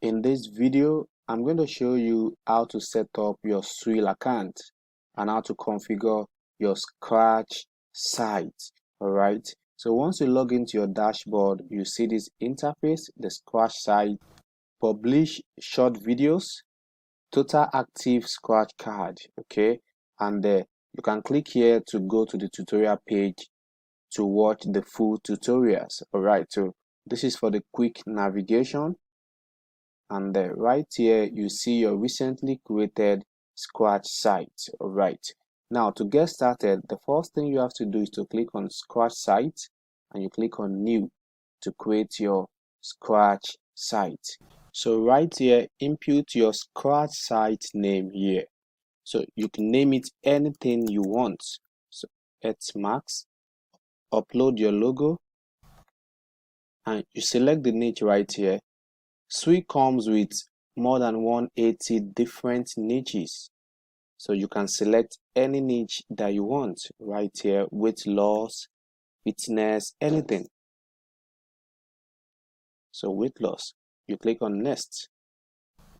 In this video, I'm going to show you how to set up your Swirl account and how to configure your Scratch site. Alright, so once you log into your dashboard, you see this interface, the Scratch site, publish short videos, total active Scratch card. Okay, and you can click here to go to the tutorial page to watch the full tutorials. Alright, so this is for the quick navigation. And right here you see your recently created Scratch site. Alright, now to get started, the first thing you have to do is to click on Scratch site and you click on new to create your Scratch site. So right here, input your Scratch site name here. So you can name it anything you want. So max, upload your logo, and you select the niche right here. Swirl comes with more than 180 different niches, so you can select any niche that you want right here. Weight loss, fitness, anything. So weight loss, you click on next,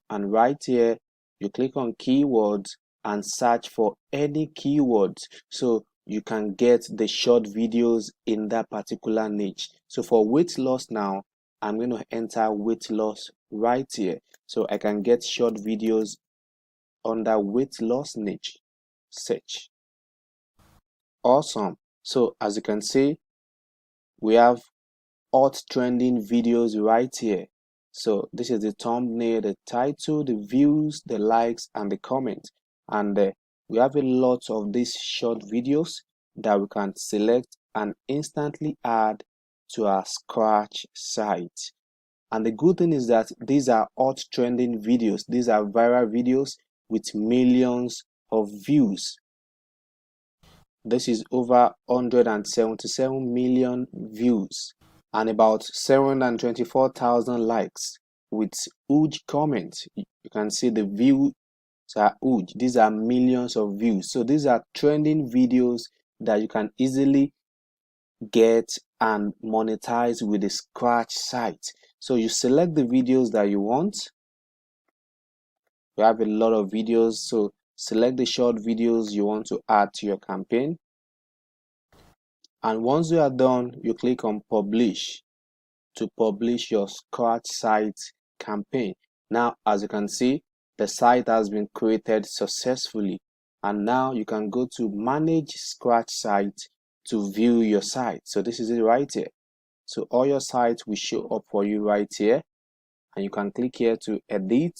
and right here you click on keywords and search for any keywords so you can get the short videos in that particular niche. So for weight loss now, I'm going to enter weight loss right here so I can get short videos under weight loss niche. Search. Awesome. So as you can see, we have hot trending videos right here. So this is the thumbnail, the title, the views, the likes, and the comments. And we have a lot of these short videos that we can select and instantly add to our Scratch site. And the good thing is that these are hot trending videos. These are viral videos with millions of views. This is over 177 million views and about 724,000 likes with huge comments. You can see the views are huge. These are millions of views. So these are trending videos that you can easily get and monetize with the Scratch site. So you select the videos that you want. You have a lot of videos, so select the short videos you want to add to your campaign. And once you are done, you click on publish to publish your Scratch site campaign. Now, as you can see, the site has been created successfully, and now you can go to manage Scratch site to view your site. So this is it right here. So all your sites will show up for you right here, and you can click here to edit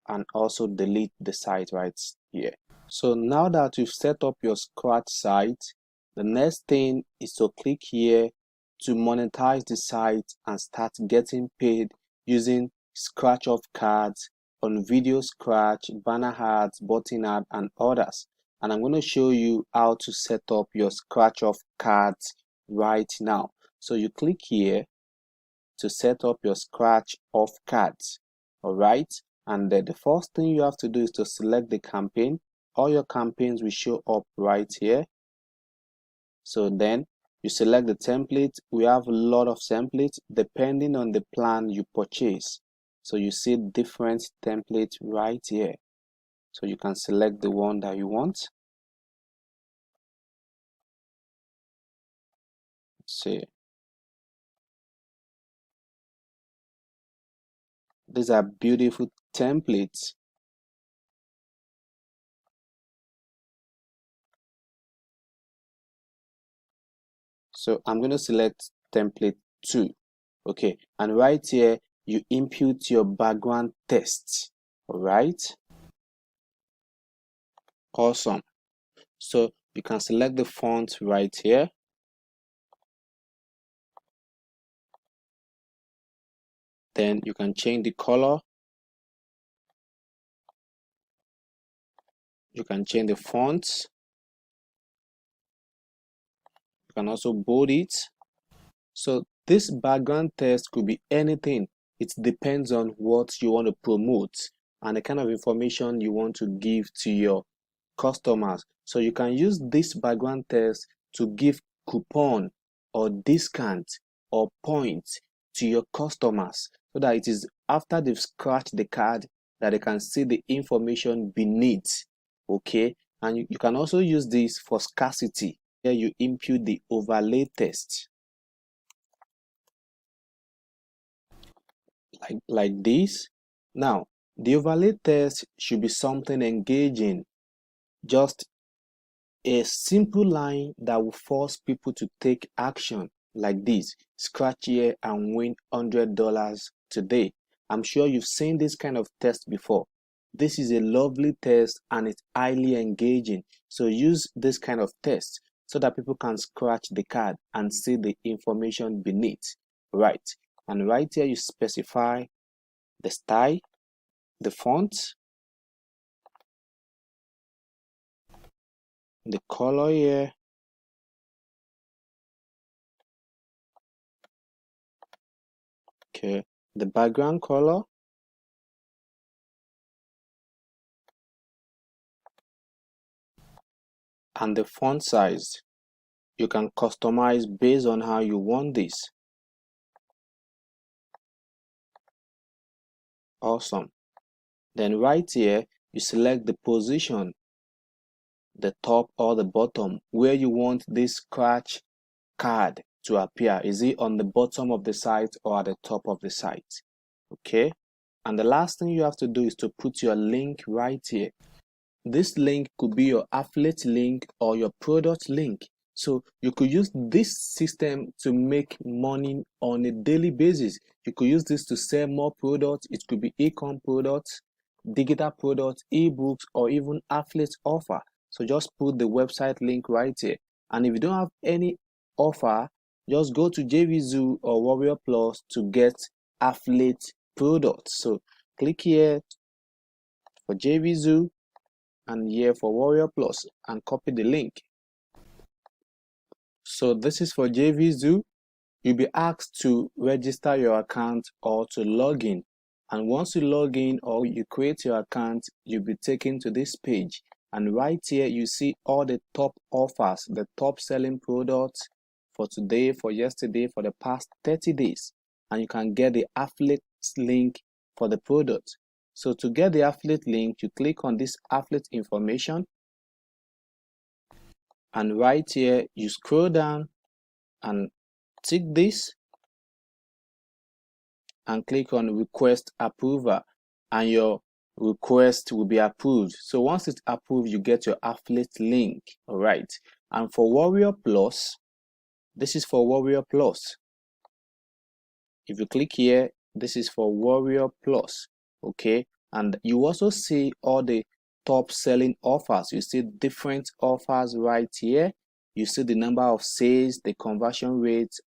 and also delete the site right here. So now that you've set up your Scratch site, the next thing is to click here to monetize the site and start getting paid using scratch off cards on Video Scratch, banner ads, button ad, and others. And I'm going to show you how to set up your scratch off cards right now. So you click here to set up your scratch off cards. Alright, and the first thing you have to do is to select the campaign. All your campaigns will show up right here. So then you select the template. We have a lot of templates depending on the plan you purchase. So you see different templates right here. So you can select the one that you want. Let's see. These are beautiful templates. So I'm going to select template 2. Okay, and right here you input your background text. All right, awesome. So you can select the font right here. Then you can change the color. You can change the fonts. You can also bold it. So this background text could be anything. It depends on what you want to promote and the kind of information you want to give to your customers. So you can use this background text to give coupon or discount or points to your customers. so that it is after they've scratched the card that they can see the information beneath. Okay, and you can also use this for scarcity. Here you input the overlay test like this. Now the overlay test should be something engaging, just a simple line that will force people to take action, like this: scratch here and win $100 today. I'm sure you've seen this kind of test before. This is a lovely test and it's highly engaging. So use this kind of test so that people can scratch the card and see the information beneath. Right. And right here you specify the style, the font, the color here, okay, the background color, and the font size. You can customize based on how you want this. Awesome. Then right here you select the position, the top or the bottom, where you want this scratch card to appear. Is it on the bottom of the site or at the top of the site? Okay, and the last thing you have to do is to put your link right here. This link could be your affiliate link or your product link. So you could use this system to make money on a daily basis. You could use this to sell more products. It could be e-com products, digital products, ebooks, or even affiliate offer. So just put the website link right here. And if you don't have any offer, just go to JVZoo or Warrior Plus to get affiliate products. So click here for JVZoo and here for Warrior Plus and copy the link. So this is for JVZoo. You'll be asked to register your account or to log in. And once you log in or you create your account, you'll be taken to this page. And right here, you see all the top offers, the top selling products for today, for yesterday, for the past 30 days. And you can get the affiliate link for the product. So to get the affiliate link, you click on this affiliate information. And right here, you scroll down and tick this and click on request approval, and your request will be approved. So once it's approved, you get your affiliate link. All right. And for Warrior Plus, this is for Warrior Plus. If you click here, this is for Warrior Plus. Okay. And you also see all the top selling offers. You see different offers right here. You see the number of sales, the conversion rates,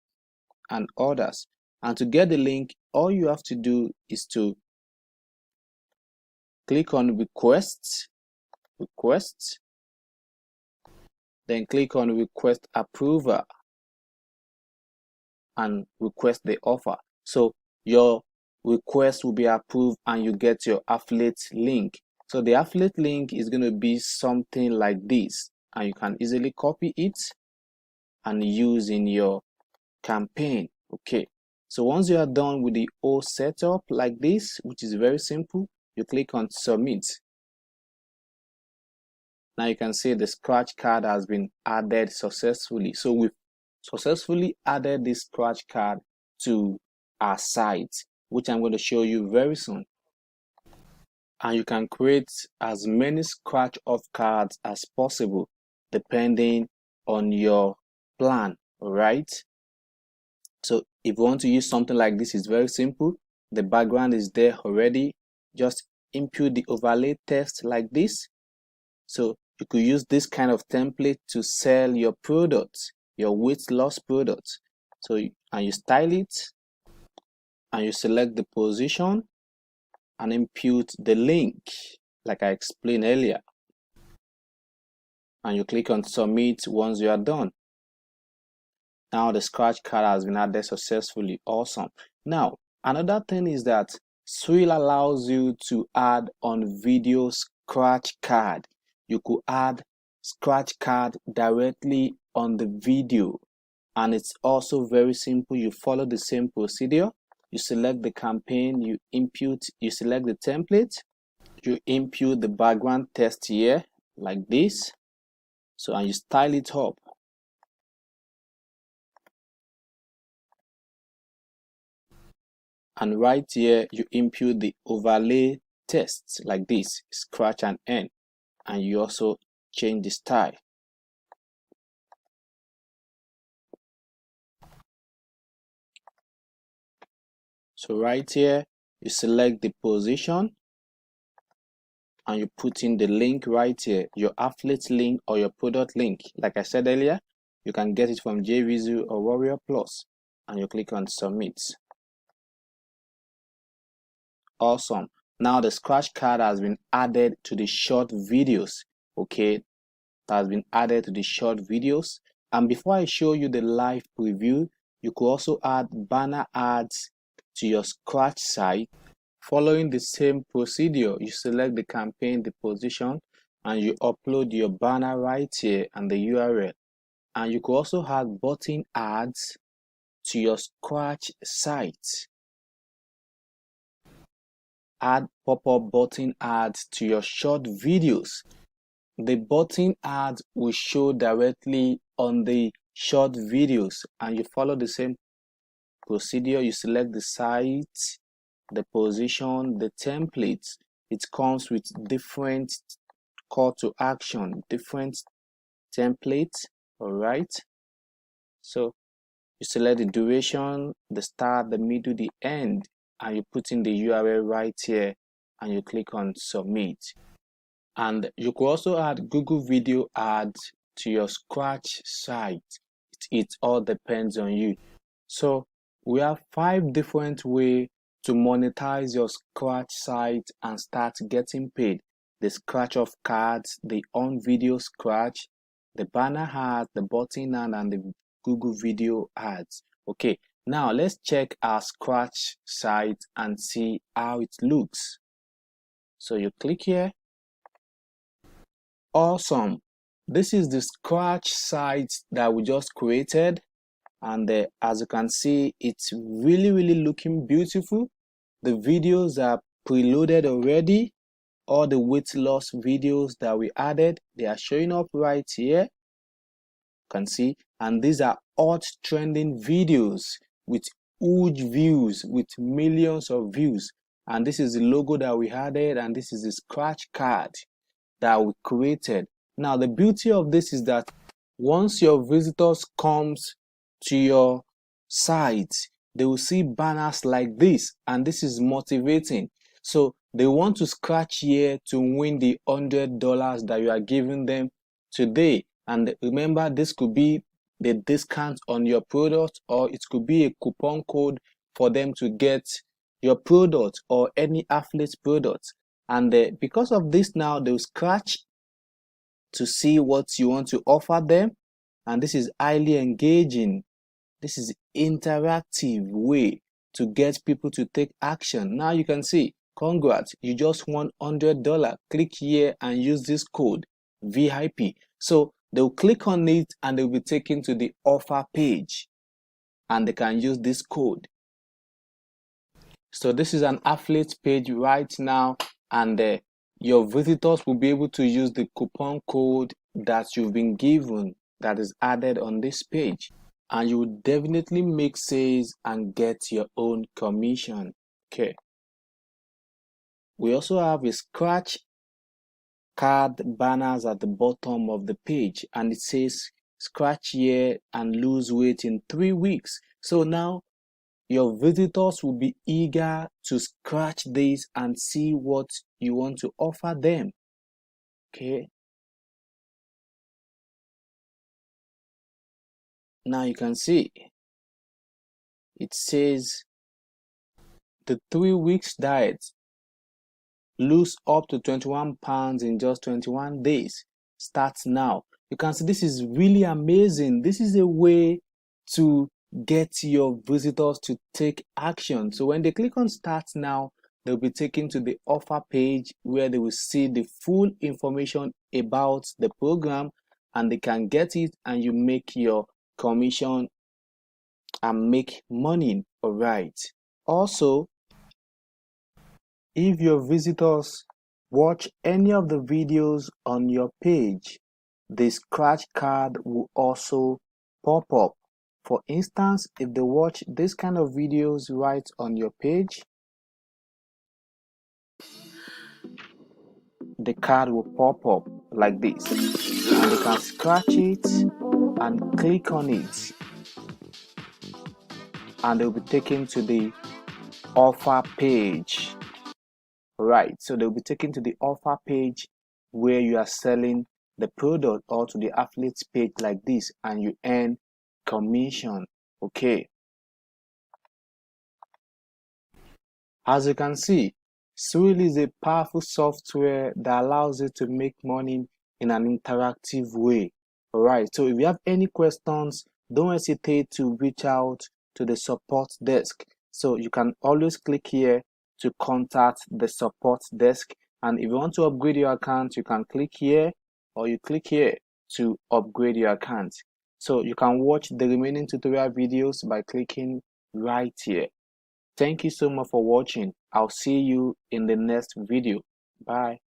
and others. And to get the link, all you have to do is to click on request, then click on request approval and request the offer. So your request will be approved and you get your affiliate link. So the affiliate link is going to be something like this, and you can easily copy it and use in your campaign. Okay, so once you are done with the whole setup like this, which is very simple, you click on submit. Now you can see the scratch card has been added successfully. So we've successfully added this scratch card to our site, which I'm going to show you very soon. And you can create as many scratch off cards as possible depending on your plan. All right, so if you want to use something like this, it's very simple. The background is there already. Just input the overlay text like this. So you could use this kind of template to sell your products, your weight loss products. So and you style it and you select the position and input the link like I explained earlier, and you click on submit once you are done. Now the scratch card has been added successfully. Awesome. Now another thing is that Swirl allows you to add on video scratch card. You could add scratch card directly on the video, and it's also very simple. You follow the same procedure. you select the campaign, you select the template, you input the background text here like this. So, and you style it up. And right here, you input the overlay text like this, scratch and end. And you also change the style. So right here, you select the position and you put in the link right here, your affiliate link or your product link. Like I said earlier, you can get it from JVZoo or Warrior Plus, and you click on submit. Awesome. Now the scratch card has been added to the short videos. Okay, that has been added to the short videos. And before I show you the live preview, you could also add banner ads to your scratch site. Following the same procedure, you select the campaign, the position, and you upload your banner right here and the URL. And you could also add button ads to your scratch site. Add pop-up button ads to your short videos. The button ads will show directly on the short videos, and you follow the same procedure. You select the site, the position, the templates. It comes with different call to action, different templates. All right, so you select the duration, the start, the middle, the end, and you put in the URL right here and you click on submit. And you could also add Google video ads to your scratch site. It all depends on you. So we have 5 different ways to monetize your scratch site and start getting paid: the scratch of cards, the on video scratch, the banner ads, the button ad, and the Google video ads. Okay, now let's check our scratch site and see how it looks. So you click here. Awesome. This is the scratch site that we just created, and as you can see, it's really looking beautiful. The videos are preloaded already. All the weight loss videos that we added, they are showing up right here. You can see, and these are hot trending videos with huge views, with millions of views. And this is the logo that we added, and this is the scratch card that we created. Now the beauty of this is that once your visitors comes to your site, they will see banners like this, and this is motivating. So they want to scratch here to win the $100 that you are giving them today. And remember, this could be the discount on your product, or it could be a coupon code for them to get your product or any affiliate product. And because of this, now they'll scratch to see what you want to offer them. And this is highly engaging. This is interactive way to get people to take action. Now you can see, congrats, you just won $100. Click here and use this code VIP. So they'll click on it and they'll be taken to the offer page, and they can use this code. So this is an affiliate page right now, and your visitors will be able to use the coupon code that you've been given that is added on this page, and you will definitely make sales and get your own commission. Okay, we also have a scratch card banners at the bottom of the page, and it says scratch here and lose weight in 3 weeks. So now your visitors will be eager to scratch this and see what you want to offer them. Okay. Now you can see it says the 3 weeks diet, lose up to 21 pounds in just 21 days, starts now. You can see this is really amazing. This is a way to get your visitors to take action. So when they click on start now, they'll be taken to the offer page where they will see the full information about the program, and they can get it, and you make your commission and make money. All right. Also, if your visitors watch any of the videos on your page, the scratch card will also pop up. For instance, if they watch this kind of videos right on your page, the card will pop up like this, and they can scratch it and click on it, and they'll be taken to the offer page. Right, so they'll be taken to the offer page where you are selling the product, or to the affiliate page like this, and you earn commission. Okay, as you can see, Swirl is a powerful software that allows you to make money in an interactive way. Alright, so if you have any questions, don't hesitate to reach out to the support desk. So you can always click here to contact the support desk. And if you want to upgrade your account, you can click here, or you click here to upgrade your account. So you can watch the remaining tutorial videos by clicking right here. Thank you so much for watching. I'll see you in the next video. Bye.